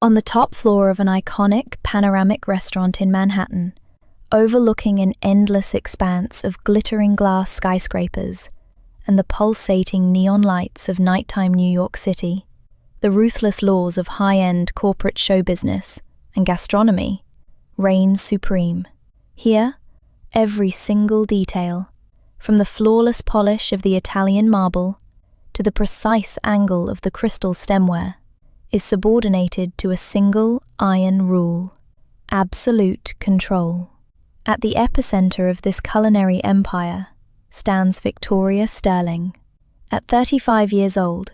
On the top floor of an iconic panoramic restaurant in Manhattan, overlooking an endless expanse of glittering glass skyscrapers and the pulsating neon lights of nighttime New York City, the ruthless laws of high-end corporate show business and gastronomy reign supreme. Here, every single detail, from the flawless polish of the Italian marble to the precise angle of the crystal stemware, is subordinated to a single iron rule: absolute control. At the epicenter of this culinary empire stands Victoria Sterling. At 35 years old,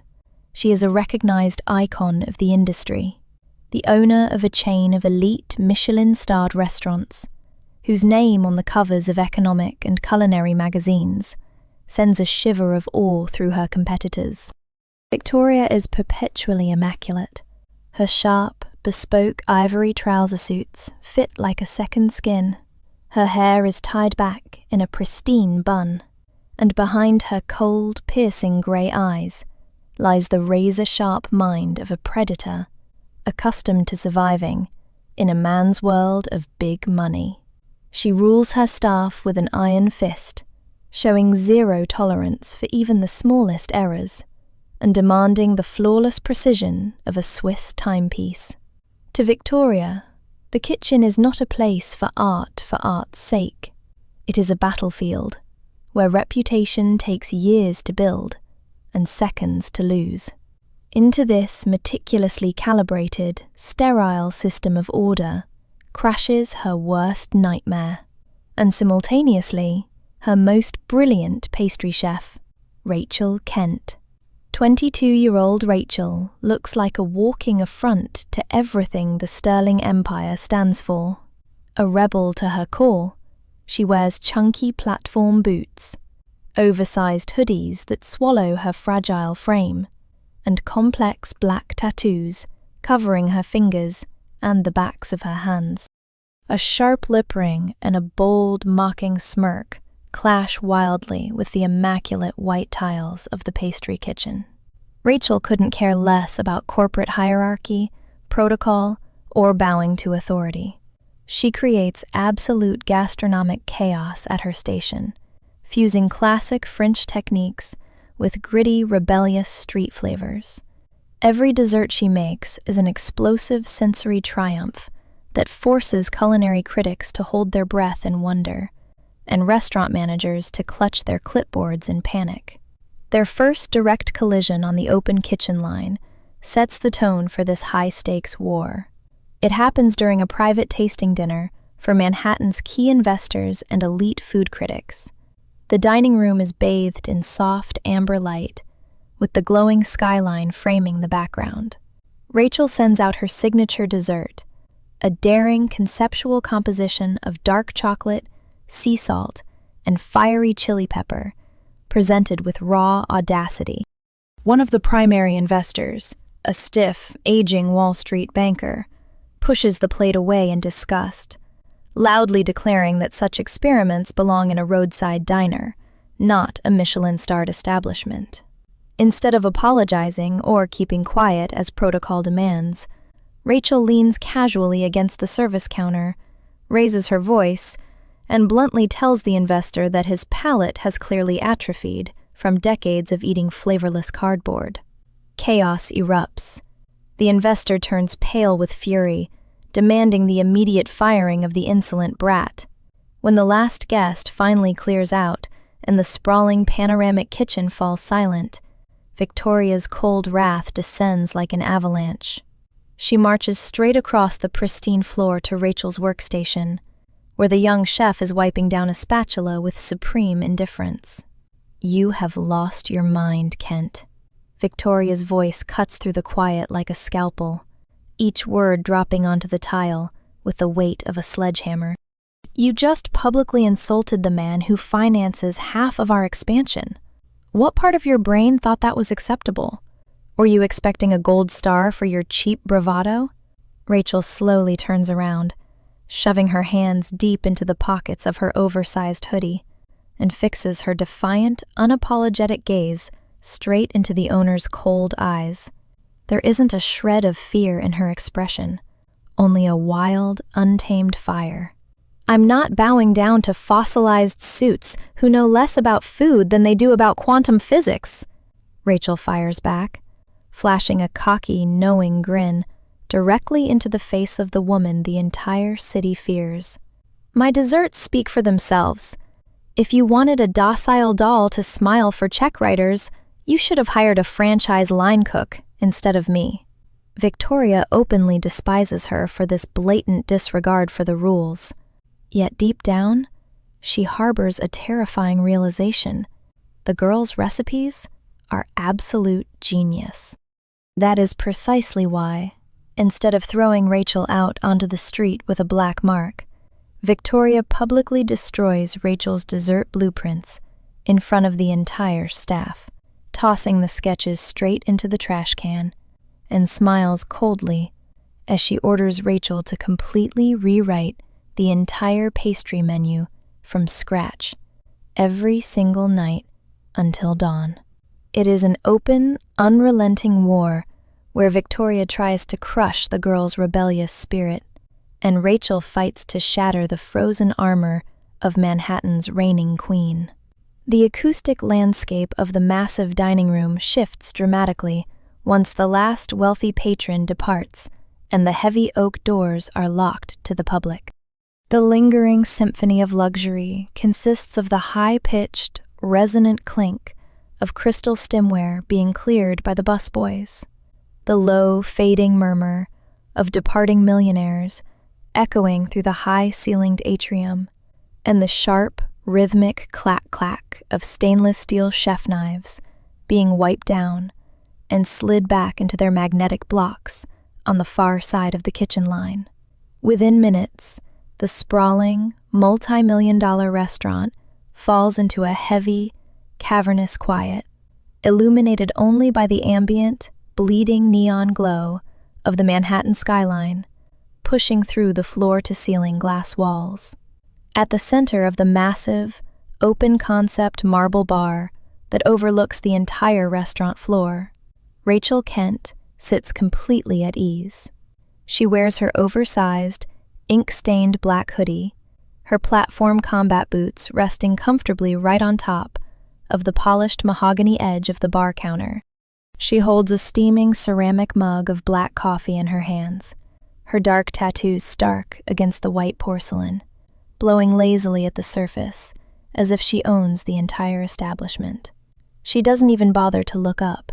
she is a recognized icon of the industry, the owner of a chain of elite Michelin-starred restaurants, whose name on the covers of economic and culinary magazines sends a shiver of awe through her competitors. Victoria is perpetually immaculate. Her sharp, bespoke ivory trouser suits fit like a second skin. Her hair is tied back in a pristine bun, and behind her cold, piercing grey eyes lies the razor-sharp mind of a predator, accustomed to surviving in a man's world of big money. She rules her staff with an iron fist, showing zero tolerance for even the smallest errors, and demanding the flawless precision of a Swiss timepiece. To Victoria, the kitchen is not a place for art's sake. It is a battlefield where reputation takes years to build and seconds to lose. Into this meticulously calibrated, sterile system of order crashes her worst nightmare, and simultaneously her most brilliant pastry chef, Rachel Kent. 22-year-old Rachel looks like a walking affront to everything the Sterling Empire stands for. A rebel to her core, she wears chunky platform boots, oversized hoodies that swallow her fragile frame, and complex black tattoos covering her fingers and the backs of her hands. A sharp lip ring and a bold, mocking smirk clash wildly with the immaculate white tiles of the pastry kitchen. Rachel couldn't care less about corporate hierarchy, protocol, or bowing to authority. She creates absolute gastronomic chaos at her station, fusing classic French techniques with gritty, rebellious street flavors. Every dessert she makes is an explosive sensory triumph that forces culinary critics to hold their breath in wonder, and restaurant managers to clutch their clipboards in panic. Their first direct collision on the open kitchen line sets the tone for this high-stakes war. It happens during a private tasting dinner for Manhattan's key investors and elite food critics. The dining room is bathed in soft amber light, with the glowing skyline framing the background. Rachel sends out her signature dessert, a daring conceptual composition of dark chocolate, sea salt, and fiery chili pepper, presented with raw audacity. One of the primary investors, a stiff, aging Wall Street banker, pushes the plate away in disgust, loudly declaring that such experiments belong in a roadside diner, not a Michelin-starred establishment. Instead of apologizing or keeping quiet as protocol demands, Rachel leans casually against the service counter, raises her voice, and bluntly tells the investor that his palate has clearly atrophied from decades of eating flavorless cardboard. Chaos erupts. The investor turns pale with fury, demanding the immediate firing of the insolent brat. When the last guest finally clears out and the sprawling panoramic kitchen falls silent, Victoria's cold wrath descends like an avalanche. She marches straight across the pristine floor to Rachel's workstation, where the young chef is wiping down a spatula with supreme indifference. "You have lost your mind, Kent." Victoria's voice cuts through the quiet like a scalpel, each word dropping onto the tile with the weight of a sledgehammer. "You just publicly insulted the man who finances half of our expansion. What part of your brain thought that was acceptable? Were you expecting a gold star for your cheap bravado?" Rachel slowly turns around, shoving her hands deep into the pockets of her oversized hoodie, and fixes her defiant, unapologetic gaze straight into the owner's cold eyes. There isn't a shred of fear in her expression, only a wild, untamed fire. "I'm not bowing down to fossilized suits who know less about food than they do about quantum physics," Rachel fires back, flashing a cocky, knowing grin directly into the face of the woman the entire city fears. "My desserts speak for themselves. If you wanted a docile doll to smile for check writers, you should have hired a franchise line cook instead of me." Victoria openly despises her for this blatant disregard for the rules. Yet deep down, she harbors a terrifying realization. The girl's recipes are absolute genius. That is precisely why, instead of throwing Rachel out onto the street with a black mark, Victoria publicly destroys Rachel's dessert blueprints in front of the entire staff, tossing the sketches straight into the trash can, and smiles coldly as she orders Rachel to completely rewrite the entire pastry menu from scratch every single night until dawn. It is an open, unrelenting war where Victoria tries to crush the girl's rebellious spirit, and Rachel fights to shatter the frozen armor of Manhattan's reigning queen. The acoustic landscape of the massive dining room shifts dramatically once the last wealthy patron departs and the heavy oak doors are locked to the public. The lingering symphony of luxury consists of the high-pitched, resonant clink of crystal stemware being cleared by the busboys, the low, fading murmur of departing millionaires echoing through the high-ceilinged atrium, and the sharp, rhythmic clack-clack of stainless steel chef knives being wiped down and slid back into their magnetic blocks on the far side of the kitchen line. Within minutes, the sprawling, multi-million-dollar restaurant falls into a heavy, cavernous quiet, illuminated only by the ambient, bleeding neon glow of the Manhattan skyline, pushing through the floor-to-ceiling glass walls. At the center of the massive, open-concept marble bar that overlooks the entire restaurant floor, Rachel Kent sits completely at ease. She wears her oversized, ink-stained black hoodie, her platform combat boots resting comfortably right on top of the polished mahogany edge of the bar counter. She holds a steaming ceramic mug of black coffee in her hands, her dark tattoos stark against the white porcelain, blowing lazily at the surface as if she owns the entire establishment. She doesn't even bother to look up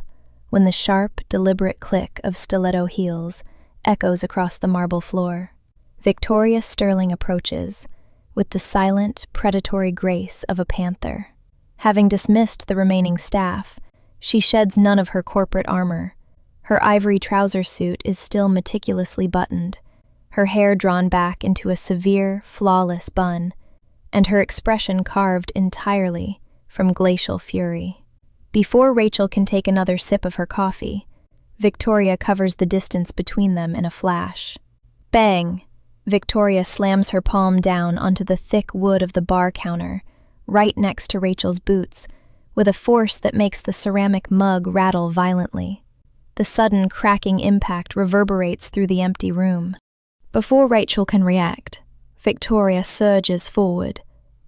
when the sharp, deliberate click of stiletto heels echoes across the marble floor. Victoria Sterling approaches with the silent, predatory grace of a panther. Having dismissed the remaining staff, she sheds none of her corporate armor. Her ivory trouser suit is still meticulously buttoned, her hair drawn back into a severe, flawless bun, and her expression carved entirely from glacial fury. Before Rachel can take another sip of her coffee, Victoria covers the distance between them in a flash. Bang! Victoria slams her palm down onto the thick wood of the bar counter, right next to Rachel's boots, with a force that makes the ceramic mug rattle violently. The sudden cracking impact reverberates through the empty room. Before Rachel can react, Victoria surges forward,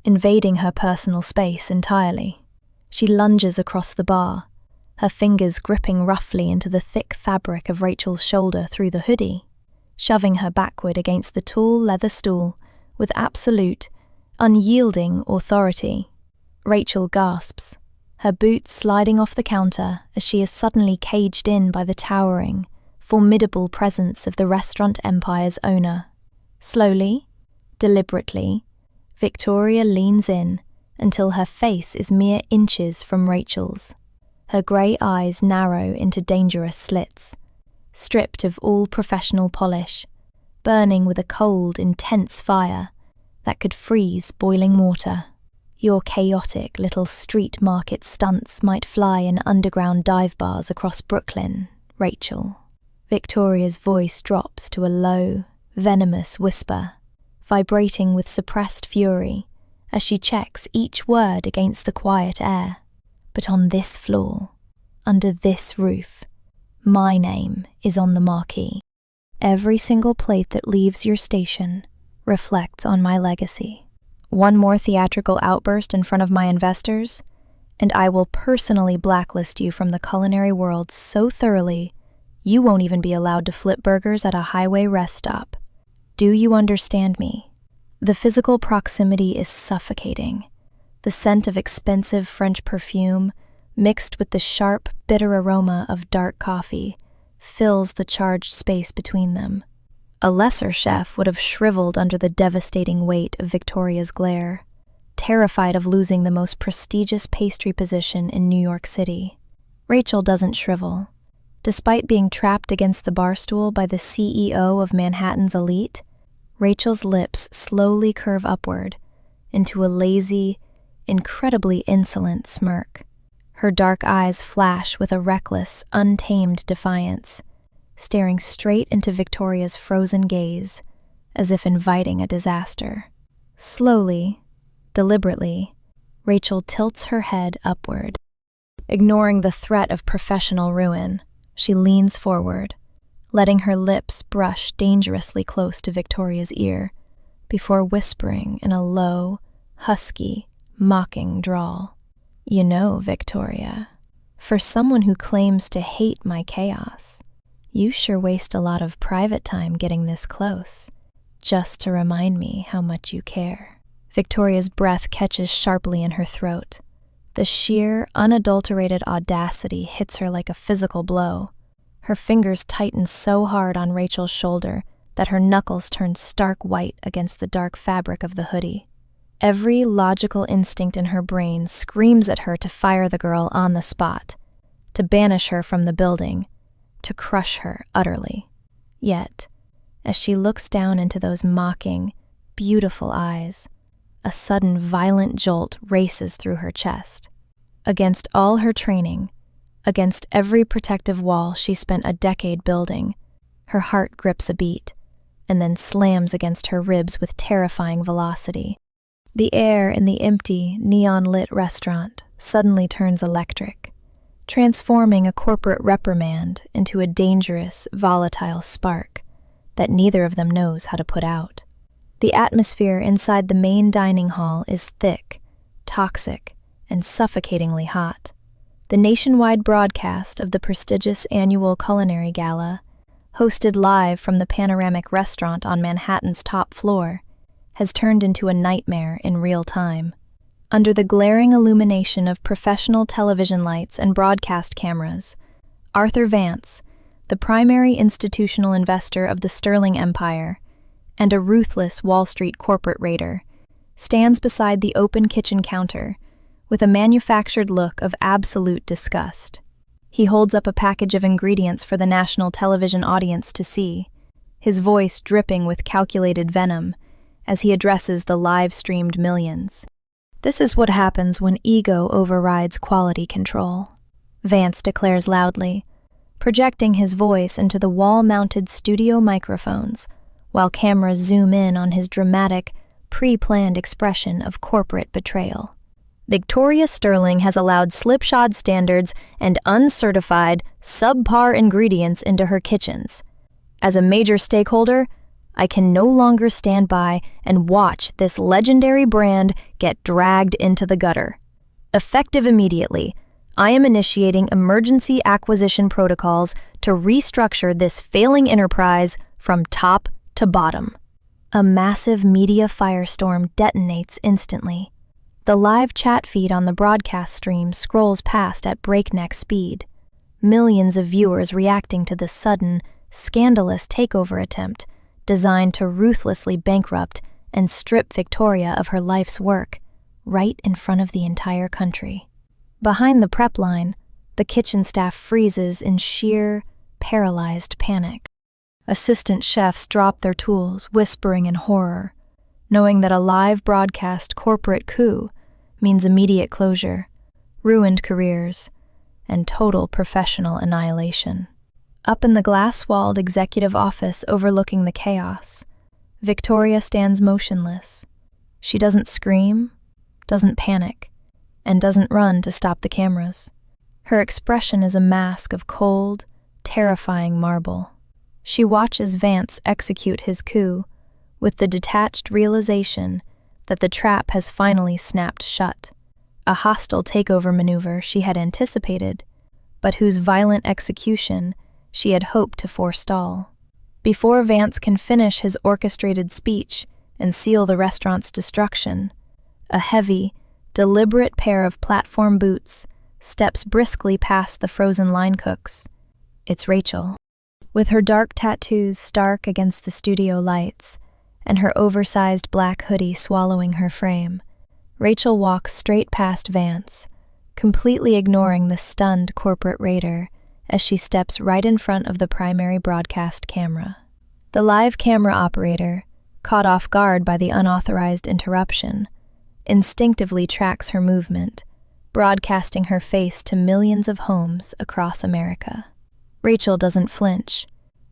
invading her personal space entirely. She lunges across the bar, her fingers gripping roughly into the thick fabric of Rachel's shoulder through the hoodie, shoving her backward against the tall leather stool with absolute, unyielding authority. Rachel gasps, her boots sliding off the counter as she is suddenly caged in by the towering, formidable presence of the restaurant empire's owner. Slowly, deliberately, Victoria leans in until her face is mere inches from Rachel's. Her grey eyes narrow into dangerous slits, stripped of all professional polish, burning with a cold, intense fire that could freeze boiling water. Your chaotic little street market stunts might fly in underground dive bars across Brooklyn, Rachel. Victoria's voice drops to a low, venomous whisper, vibrating with suppressed fury as she checks each word against the quiet air. But on this floor, under this roof, My name is on the marquee. Every single plate that leaves your station reflects on my legacy. One more theatrical outburst in front of my investors, and I will personally blacklist you from the culinary world so thoroughly you won't even be allowed to flip burgers at a highway rest stop. Do you understand me? The physical proximity is suffocating. The scent of expensive French perfume, mixed with the sharp, bitter aroma of dark coffee, fills the charged space between them. A lesser chef would have shriveled under the devastating weight of Victoria's glare, terrified of losing the most prestigious pastry position in New York City. Rachel doesn't shrivel. Despite being trapped against the bar stool by the CEO of Manhattan's elite, Rachel's lips slowly curve upward into a lazy, incredibly insolent smirk. Her dark eyes flash with a reckless, untamed defiance, staring straight into Victoria's frozen gaze, as if inviting a disaster. Slowly, deliberately, Rachel tilts her head upward. Ignoring the threat of professional ruin, she leans forward, letting her lips brush dangerously close to Victoria's ear, before whispering in a low, husky, mocking drawl. You know, Victoria, for someone who claims to hate my chaos, you sure waste a lot of private time getting this close, just to remind me how much you care. Victoria's breath catches sharply in her throat. The sheer, unadulterated audacity hits her like a physical blow. Her fingers tighten so hard on Rachel's shoulder that her knuckles turn stark white against the dark fabric of the hoodie. Every logical instinct in her brain screams at her to fire the girl on the spot, to banish her from the building, to crush her utterly. Yet, as she looks down into those mocking, beautiful eyes, a sudden violent jolt races through her chest. Against all her training, against every protective wall she spent a decade building, her heart grips a beat, and then slams against her ribs with terrifying velocity. The air in the empty, neon-lit restaurant suddenly turns electric, transforming a corporate reprimand into a dangerous, volatile spark that neither of them knows how to put out. The atmosphere inside the main dining hall is thick, toxic, and suffocatingly hot. The nationwide broadcast of the prestigious annual culinary gala, hosted live from the panoramic restaurant on Manhattan's top floor, has turned into a nightmare in real time. Under the glaring illumination of professional television lights and broadcast cameras, Arthur Vance, the primary institutional investor of the Sterling Empire, and a ruthless Wall Street corporate raider, stands beside the open kitchen counter with a manufactured look of absolute disgust. He holds up a package of ingredients for the national television audience to see, his voice dripping with calculated venom as he addresses the live-streamed millions. This is what happens when ego overrides quality control, Vance declares loudly, projecting his voice into the wall-mounted studio microphones while cameras zoom in on his dramatic, pre-planned expression of corporate betrayal. Victoria Sterling has allowed slipshod standards and uncertified, subpar ingredients into her kitchens. As a major stakeholder, I can no longer stand by and watch this legendary brand get dragged into the gutter. Effective immediately, I am initiating emergency acquisition protocols to restructure this failing enterprise from top to bottom. A massive media firestorm detonates instantly. The live chat feed on the broadcast stream scrolls past at breakneck speed, millions of viewers reacting to the sudden, scandalous takeover attempt designed to ruthlessly bankrupt and strip Victoria of her life's work, right in front of the entire country. Behind the prep line, the kitchen staff freezes in sheer, paralyzed panic. Assistant chefs drop their tools, whispering in horror, knowing that a live broadcast corporate coup means immediate closure, ruined careers, and total professional annihilation. Up in the glass-walled executive office overlooking the chaos, Victoria stands motionless. She doesn't scream, doesn't panic, and doesn't run to stop the cameras. Her expression is a mask of cold, terrifying marble. She watches Vance execute his coup with the detached realization that the trap has finally snapped shut. A hostile takeover maneuver she had anticipated, but whose violent execution she had hoped to forestall. Before Vance can finish his orchestrated speech and seal the restaurant's destruction, a heavy, deliberate pair of platform boots steps briskly past the frozen line cooks. It's Rachel. With her dark tattoos stark against the studio lights and her oversized black hoodie swallowing her frame, Rachel walks straight past Vance, completely ignoring the stunned corporate raider as she steps right in front of the primary broadcast camera. The live camera operator, caught off guard by the unauthorized interruption, instinctively tracks her movement, broadcasting her face to millions of homes across America. Rachel doesn't flinch.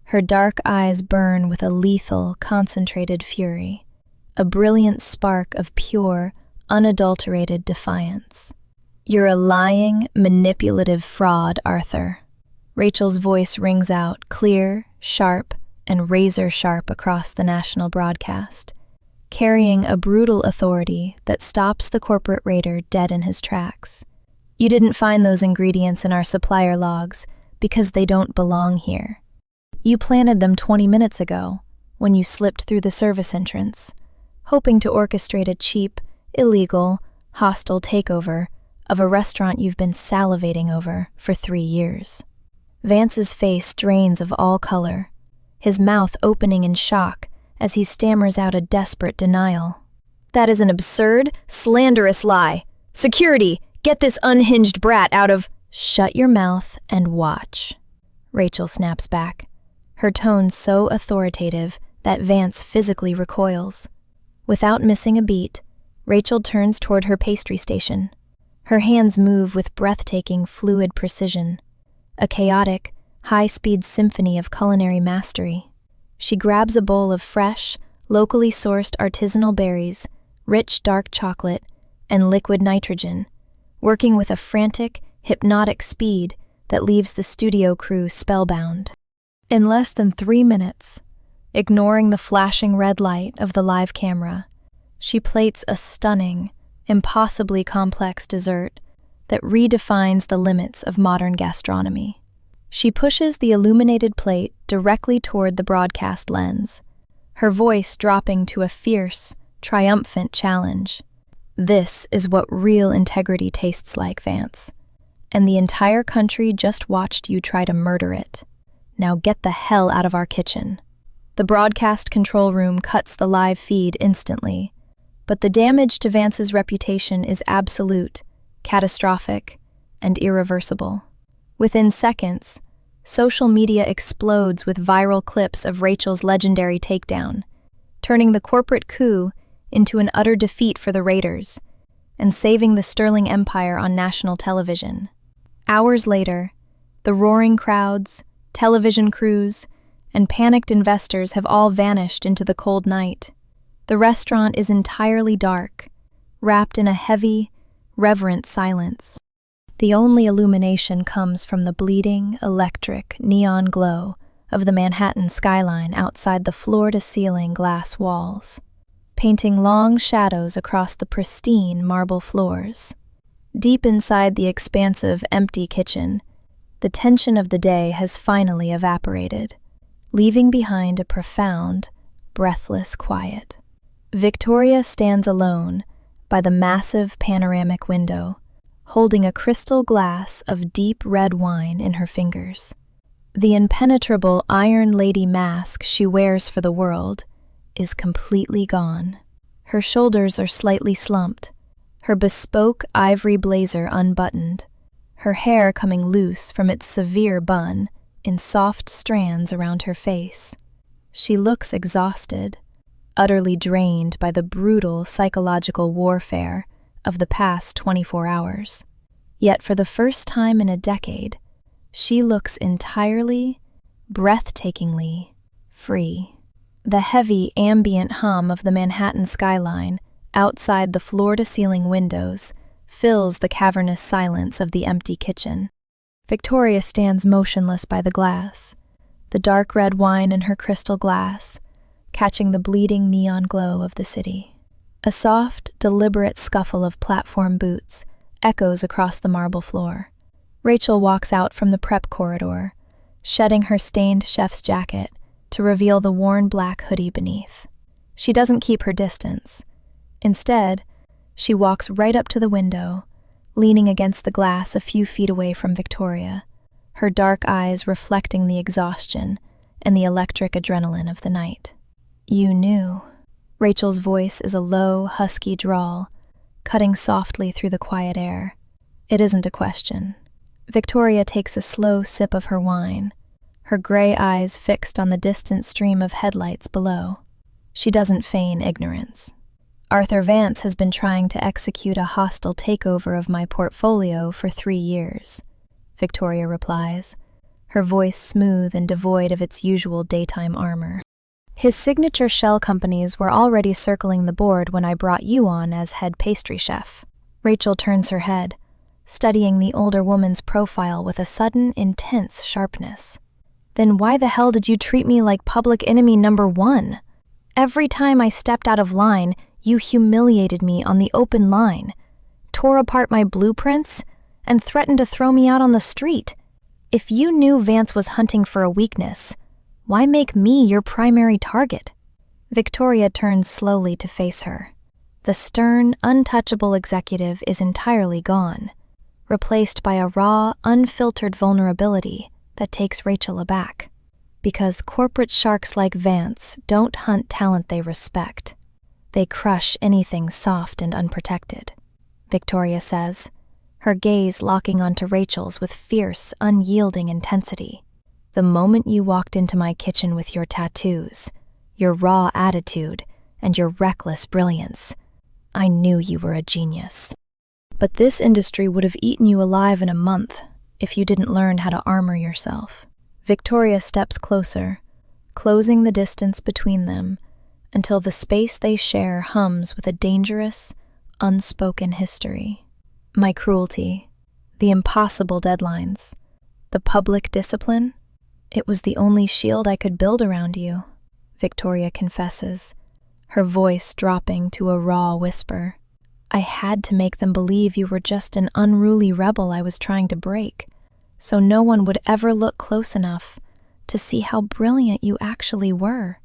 Her dark eyes burn with a lethal, concentrated fury, a brilliant spark of pure, unadulterated defiance. "You're a lying, manipulative fraud, Arthur." Rachel's voice rings out, clear, sharp, and razor-sharp across the national broadcast, carrying a brutal authority that stops the corporate raider dead in his tracks. "You didn't find those ingredients in our supplier logs because they don't belong here. You planted them 20 minutes ago when you slipped through the service entrance, hoping to orchestrate a cheap, illegal, hostile takeover of a restaurant you've been salivating over for 3 years." Vance's face drains of all color, his mouth opening in shock as he stammers out a desperate denial. "That is an absurd, slanderous lie. Security, get this unhinged brat out of—" "Shut your mouth and watch," Rachel snaps back, her tone so authoritative that Vance physically recoils. Without missing a beat, Rachel turns toward her pastry station. Her hands move with breathtaking, fluid precision, a chaotic, high-speed symphony of culinary mastery. She grabs a bowl of fresh, locally sourced artisanal berries, rich dark chocolate, and liquid nitrogen, working with a frantic, hypnotic speed that leaves the studio crew spellbound. In less than 3 minutes, ignoring the flashing red light of the live camera, she plates a stunning, impossibly complex dessert that redefines the limits of modern gastronomy. She pushes the illuminated plate directly toward the broadcast lens, her voice dropping to a fierce, triumphant challenge. "This is what real integrity tastes like, Vance. And the entire country just watched you try to murder it. Now get the hell out of our kitchen." The broadcast control room cuts the live feed instantly, but the damage to Vance's reputation is absolute, catastrophic, and irreversible. Within seconds, social media explodes with viral clips of Rachel's legendary takedown, turning the corporate coup into an utter defeat for the raiders and saving the Sterling Empire on national television. Hours later, the roaring crowds, television crews, and panicked investors have all vanished into the cold night. The restaurant is entirely dark, wrapped in a heavy, reverent silence. The only illumination comes from the bleeding, electric, neon glow of the Manhattan skyline outside the floor-to-ceiling glass walls, painting long shadows across the pristine marble floors. Deep inside the expansive, empty kitchen, the tension of the day has finally evaporated, leaving behind a profound, breathless quiet. Victoria stands alone by the massive panoramic window, holding a crystal glass of deep red wine in her fingers. The impenetrable Iron Lady mask she wears for the world is completely gone. Her shoulders are slightly slumped, her bespoke ivory blazer unbuttoned, her hair coming loose from its severe bun in soft strands around her face. She looks exhausted, utterly drained by the brutal psychological warfare of the past 24 hours. Yet for the first time in a decade, she looks entirely, breathtakingly free. The heavy, ambient hum of the Manhattan skyline outside the floor-to-ceiling windows fills the cavernous silence of the empty kitchen. Victoria stands motionless by the glass, the dark red wine in her crystal glass, catching the bleeding neon glow of the city. A soft, deliberate scuffle of platform boots echoes across the marble floor. Rachel walks out from the prep corridor, shedding her stained chef's jacket to reveal the worn black hoodie beneath. She doesn't keep her distance. Instead, she walks right up to the window, leaning against the glass a few feet away from Victoria, her dark eyes reflecting the exhaustion and the electric adrenaline of the night. "You knew." Rachel's voice is a low, husky drawl, cutting softly through the quiet air. It isn't a question. Victoria takes a slow sip of her wine, her gray eyes fixed on the distant stream of headlights below. She doesn't feign ignorance. "Arthur Vance has been trying to execute a hostile takeover of my portfolio for 3 years," Victoria replies, her voice smooth and devoid of its usual daytime armor. "His signature shell companies were already circling the board when I brought you on as head pastry chef." Rachel turns her head, studying the older woman's profile with a sudden, intense sharpness. "Then why the hell did you treat me like public enemy number 1? Every time I stepped out of line, you humiliated me on the open line, tore apart my blueprints, and threatened to throw me out on the street. If you knew Vance was hunting for a weakness, why make me your primary target?" Victoria turns slowly to face her. The stern, untouchable executive is entirely gone, replaced by a raw, unfiltered vulnerability that takes Rachel aback. Because corporate sharks like Vance don't hunt talent they respect. They crush anything soft and unprotected, Victoria says, her gaze locking onto Rachel's with fierce, unyielding intensity. "The moment you walked into my kitchen with your tattoos, your raw attitude, and your reckless brilliance, I knew you were a genius. But this industry would have eaten you alive in a month if you didn't learn how to armor yourself." Victoria steps closer, closing the distance between them until the space they share hums with a dangerous, unspoken history. "My cruelty, the impossible deadlines, the public discipline, it was the only shield I could build around you," Victoria confesses, her voice dropping to a raw whisper. "I had to make them believe you were just an unruly rebel I was trying to break, so no one would ever look close enough to see how brilliant you actually were,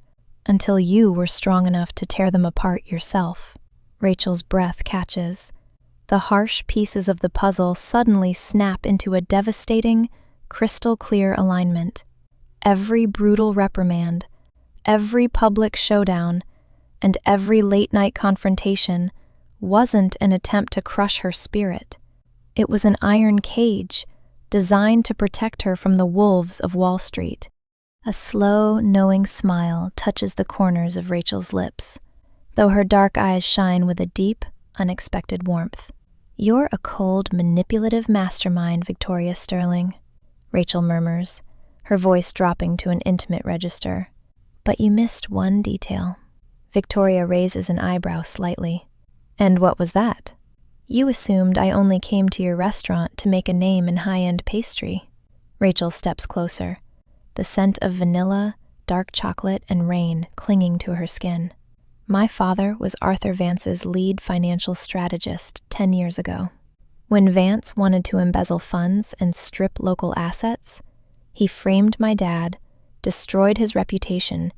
until you were strong enough to tear them apart yourself." Rachel's breath catches. The harsh pieces of the puzzle suddenly snap into a devastating, crystal-clear alignment. Every brutal reprimand, every public showdown, and every late-night confrontation wasn't an attempt to crush her spirit. It was an iron cage, designed to protect her from the wolves of Wall Street. A slow, knowing smile touches the corners of Rachel's lips, though her dark eyes shine with a deep, unexpected warmth. "You're a cold, manipulative mastermind, Victoria Sterling," Rachel murmurs, her voice dropping to an intimate register. "But you missed one detail." Victoria raises an eyebrow slightly. "And what was that?" "You assumed I only came to your restaurant to make a name in high-end pastry." Rachel steps closer, the scent of vanilla, dark chocolate, and rain clinging to her skin. "My father was Arthur Vance's lead financial strategist 10 years ago. When Vance wanted to embezzle funds and strip local assets, he framed my dad, destroyed his reputation,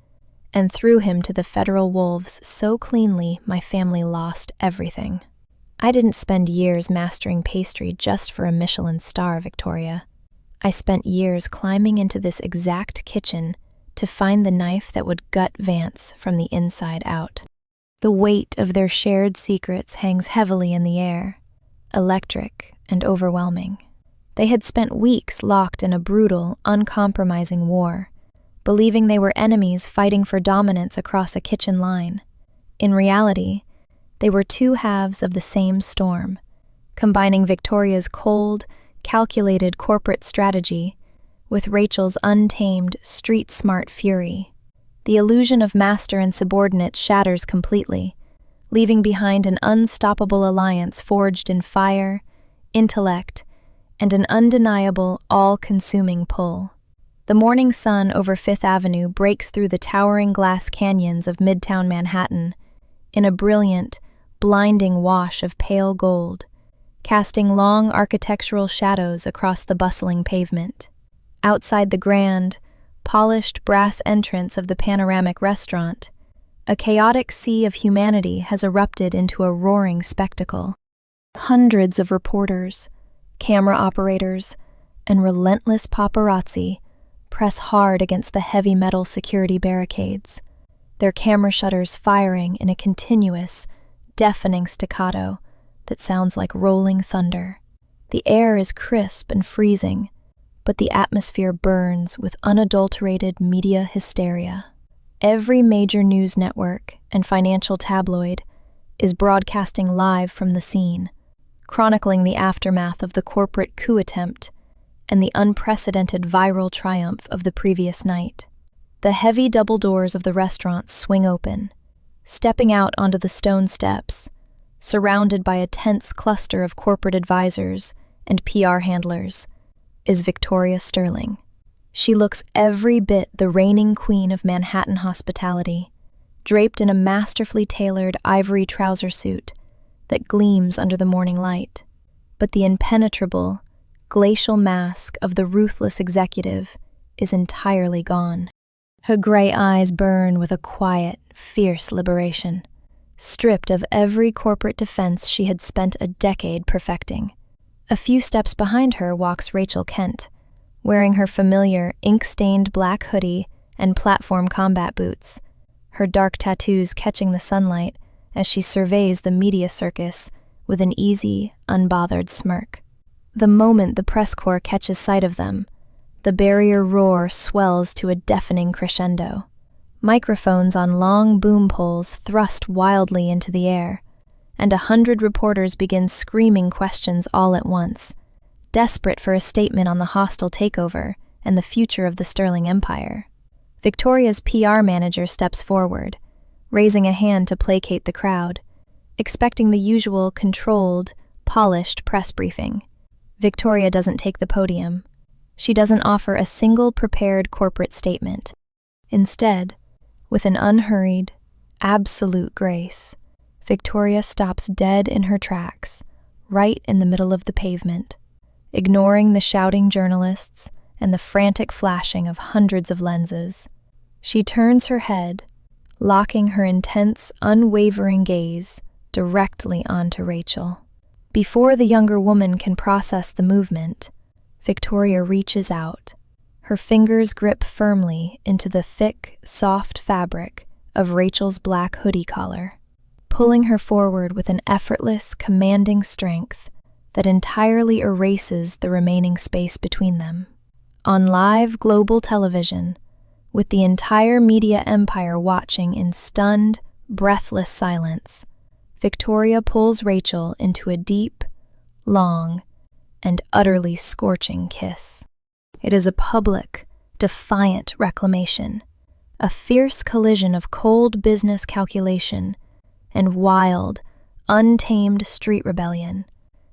and threw him to the federal wolves so cleanly my family lost everything. I didn't spend years mastering pastry just for a Michelin star, Victoria. I spent years climbing into this exact kitchen to find the knife that would gut Vance from the inside out." The weight of their shared secrets hangs heavily in the air, electric and overwhelming. They had spent weeks locked in a brutal, uncompromising war, believing they were enemies fighting for dominance across a kitchen line. In reality, they were two halves of the same storm, combining Victoria's cold, calculated corporate strategy with Rachel's untamed, street-smart fury. The illusion of master and subordinate shatters completely, leaving behind an unstoppable alliance forged in fire, intellect, and an undeniable, all-consuming pull. The morning sun over Fifth Avenue breaks through the towering glass canyons of Midtown Manhattan in a brilliant, blinding wash of pale gold, casting long architectural shadows across the bustling pavement. Outside the grand, polished brass entrance of the panoramic restaurant, a chaotic sea of humanity has erupted into a roaring spectacle. Hundreds of reporters, camera operators, and relentless paparazzi press hard against the heavy metal security barricades, their camera shutters firing in a continuous, deafening staccato that sounds like rolling thunder. The air is crisp and freezing, but the atmosphere burns with unadulterated media hysteria. Every major news network and financial tabloid is broadcasting live from the scene, chronicling the aftermath of the corporate coup attempt and the unprecedented viral triumph of the previous night. The heavy double doors of the restaurant swing open. Stepping out onto the stone steps, surrounded by a tense cluster of corporate advisors and PR handlers, is Victoria Sterling. She looks every bit the reigning queen of Manhattan hospitality, draped in a masterfully tailored ivory trouser suit that gleams under the morning light. But the impenetrable, glacial mask of the ruthless executive is entirely gone. Her gray eyes burn with a quiet, fierce liberation, stripped of every corporate defense she had spent a decade perfecting. A few steps behind her walks Rachel Kent, wearing her familiar ink-stained black hoodie and platform combat boots, her dark tattoos catching the sunlight as she surveys the media circus with an easy, unbothered smirk. The moment the press corps catches sight of them, the barrier roar swells to a deafening crescendo. Microphones on long boom poles thrust wildly into the air, and 100 reporters begin screaming questions all at once, desperate for a statement on the hostile takeover and the future of the Sterling Empire. Victoria's PR manager steps forward, raising a hand to placate the crowd, expecting the usual controlled, polished press briefing. Victoria doesn't take the podium. She doesn't offer a single prepared corporate statement. Instead, with an unhurried, absolute grace, Victoria stops dead in her tracks, right in the middle of the pavement, ignoring the shouting journalists and the frantic flashing of hundreds of lenses. She turns her head, locking her intense, unwavering gaze directly onto Rachel. Before the younger woman can process the movement, Victoria reaches out. Her fingers grip firmly into the thick, soft fabric of Rachel's black hoodie collar, pulling her forward with an effortless, commanding strength that entirely erases the remaining space between them. On live global television, with the entire media empire watching in stunned, breathless silence, Victoria pulls Rachel into a deep, long, and utterly scorching kiss. It is a public, defiant reclamation, a fierce collision of cold business calculation and wild, untamed street rebellion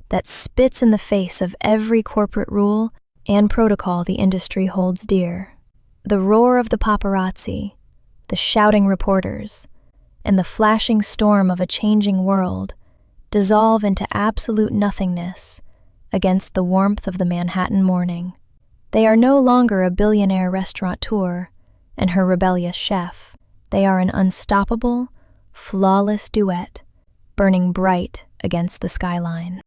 that spits in the face of every corporate rule and protocol the industry holds dear. The roar of the paparazzi, the shouting reporters, and the flashing storm of a changing world dissolve into absolute nothingness against the warmth of the Manhattan morning. They are no longer a billionaire restaurateur and her rebellious chef. They are an unstoppable, flawless duet burning bright against the skyline.